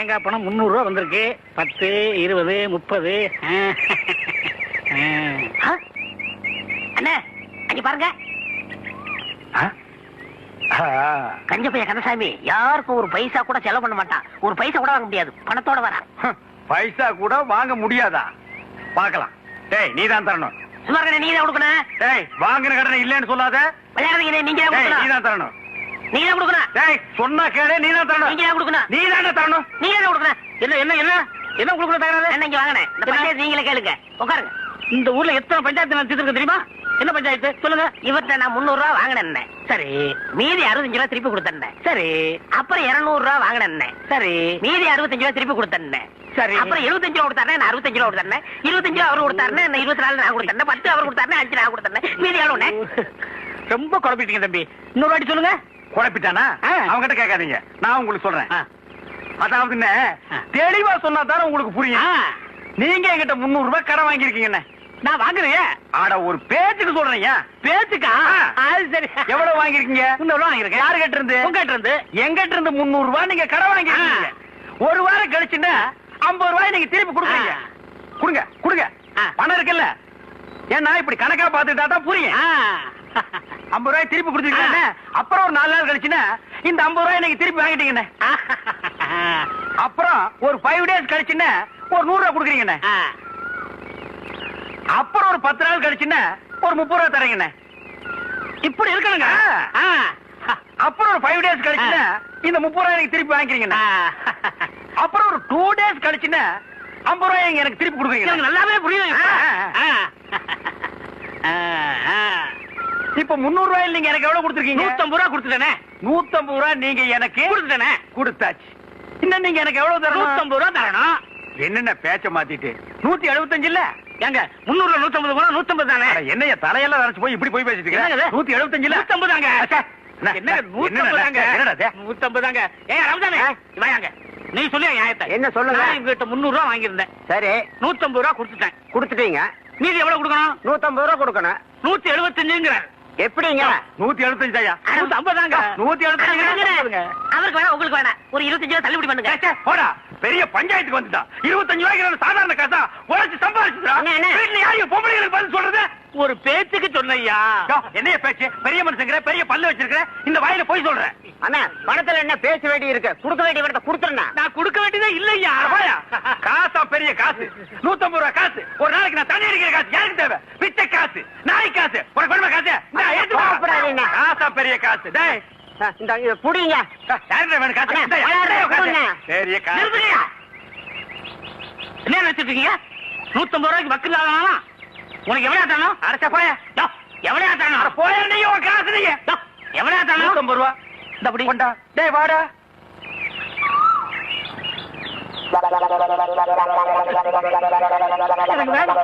தேங்காய் பணம் 300 ரூபா வந்திருக்கு. 10, 20, 30. அண்ணே அங்க பாருங்க. கஞ்ச பைய கந்தசாமி யாருக்கும் ஒரு பைசா கூட செலவு பண்ண மாட்டான். ஒரு பைசா கூட வாங்க முடியாது. பணத்தோட வர பைசா கூட வாங்க முடியாதா? பாக்கலாம். டேய் நீதான் தரணும். சுமார் நீ தான் கொடுக்கணும். டேய் வாங்கின கடனை இல்லன்னு சொல்லாத. விளையாடுறீங்க நீங்க தான் கொடுக்கணும். நீதான் தரணும். நீ தான் கொடுக்கணும். டேய் சொன்னா கேளு. நீதான் தரணும். நீங்க தான் கொடுக்கணும். நீ தானே தரணும். நீங்க தான் கொடுக்கணும். என்ன என்ன என்ன என்ன உங்களுக்கு தகராறு? என்ன இங்க வாங்கினேன். இந்த பஞ்சாயத்து நீங்களே கேளுங்க. உட்காருங்க. இந்த ஊர்ல எத்தனை பஞ்சாயத்து நடத்திட்டு தெரியுமா? என்ன பஞ்சாயத்து சொல்லுங்க. இவர்கிட்ட நான் 300 ரூபா வாங்கினேன். சரி. மீதி 65 ரூபா திருப்பி கொடுத்தேன். சரி. அப்புறம் 200 ரூபா வாங்கினேன். சரி. மீதி 65 ரூபா திருப்பி கொடுத்தேன். சரி. அப்புறம் 75 ரூபா கொடுத்தாரு. நான் 65 ரூபா கொடுத்தேன். 25 ரூபா அவர் கொடுத்தாரு. நான் 24 நான் கொடுத்தேன். 10 அவர் கொடுத்தாரு. 5 நான் கொடுத்தேன். மீதி எவ்வளவு? ரொம்ப குழப்பிட்டீங்க தம்பி. இன்னொரு வாட்டி சொல்லுங்க. குழப்பிட்டானா? அவங்கிட்ட கேட்காதீங்க. நான் உங்களுக்கு சொல்றேன். அதாவது தெளிவா சொன்னா தானே உங்களுக்கு புரியும். நீங்க என்கிட்ட 300 ரூபாய் கடன் வாங்கிருக்கீங்க. நான் வாங்குறேன். ஆட ஒரு பேச்சுக்கு சொல்றேன். பேச்சுக்கா? அது சரி. எவ்வளவு வாங்கிருக்கீங்க? 300 ரூபாய் வாங்கிருக்கேன். யாரு கிட்ட இருந்து? உங்ககிட்ட இருந்து. எங்கிட்ட இருந்து 300 ரூபாய் நீங்க கடன் வாங்கிருக்கீங்க. ஒரு வாரம் கழிச்சுன்னா 50 ரூபாய் நீங்க திருப்பி கொடுக்குறீங்க. கொடுங்க கொடுங்க. பணம் இருக்குல்ல? ஏன்னா இப்படி கணக்கா பாத்துட்டா தான் புரியும். 50 ரூபாய் திருப்பி கொடுத்துருக்கீங்க. அப்புறம் ஒரு 4 நாள் கழிச்சுன்னா இந்த 50 ரூபாய் நீங்க திருப்பி வாங்கிட்டீங்க. அப்புறம் ஒரு 5 டேஸ் கழிச்சுன்னா ஒரு 100 ரூபாய் கொடுக்குறீங்க. அப்புறம் ஒரு 10 நாள் கழிச்சுன்னா ஒரு 30 ரூபாய் தரீங்க. இப்படி இருக்கணுங்க. அப்புறம் ஒரு 5 டேஸ் கழிச்சுன்னா இந்த 30 ரூபாய் நீங்க திருப்பி வாங்கிக்கிறீங்க. அப்புறம் ஒரு 2 டேஸ் கழிச்சுன்னா 50 ரூபாய் எனக்கு திருப்பி கொடுக்குறீங்க. நல்லாவே புரியும். இப்ப 300 ரூபாய் நீங்க எனக்கு எவ்வளவு கொடுத்துருக்கீங்க? 150 ரூபாய் கொடுத்துட்டேனே. 150 ரூபாய் நீங்க எனக்கு கொடுத்துட்டேனே. கொடுத்தாச்சு. இன்னும் நீங்க எனக்கு எவ்வளவு தரணும்? 150 ரூபாய் தரணும். என்னென்ன பேச்ச மாத்திட்டு 175 இல்ல? ஏங்க 300 150 போனா 150 தானே. என்னைய தலையெல்லாம் வரைச்சு போய் இப்படி போய் பேசிட்டு இருக்க? 175 இல்ல? 150 தாங்க. என்ன 150 தாங்க? 150 தாங்க. ஏய் ரமதானே வாங்க. நீ சொல்லியா நியாயத்தை? என்ன சொல்லுங்க. நான் இவங்கிட்ட 300 ரூபாய் வாங்கியிருந்தேன். சரி 150 ரூபாய் கொடுத்துட்டேன். கொடுத்துட்டீங்க. மீதி எவ்வளவு கொடுக்கணும்? 150 ரூபாய் கொடுக்கணும். 175ங்கற. எப்படிங்க? 175 ஐயா. 150 தாங்க. 175. அவருக்கு வேணா உங்களுக்கு வேணா ஒரு 25 ரூபாய் தள்ளுபடி பண்ணுங்க. போடா பெரிய பஞ்சாயத்துக்கு வந்துட்டா. 25 ரூபாய்க்கு சாதாரண காசா உழைச்சு சம்பாதிச்சுடா. வீட்டுல யாரையும் பொம்பளைங்களுக்கு பதில் சொல்றது? ஒரு பேச்சுக்கு சொன்னையா. என்னைய பேச்சு? பெரிய மனுஷங்கிற, பெரிய பல்லு வச்சிருக்கிற, இந்த வாயில போய் சொல்றேன். அண்ணா பணத்துல என்ன பேச வேண்டி இருக்கு? கொடுக்க வேண்டிய இடத்தை கொடுத்துறேன். நான் கொடுக்க வேண்டியதே இல்லையா. காசா பெரிய காசு. 150 ரூபாய் காசு. ஒரு நாளைக்கு நான் தண்ணி அடிக்கிற காசு யாருக்கு தேவை? பிச்சை காசு, நாய் காசு, உனக்கு வேணுமா காசு? காசா பெரிய காசு. டேய் இந்த புடிங்க. யாருக்கு வேணும் காசு? பெரிய காசு. என்ன நினைச்சிருக்கீங்க? 150 ரூபாய்க்கு வக்கில்லாதா? உனக்கு எவ்வளவு தரணும்? அரைச்சா போய. எவ்வளவு தரணும்? போய நீங்க ஒரு காசு நீங்க. எவ்வளவு தரணும்? 150 ரூபாய். இந்த அப்படி கொண்டா. டேய் வாடா. எனக்கு வேணும்.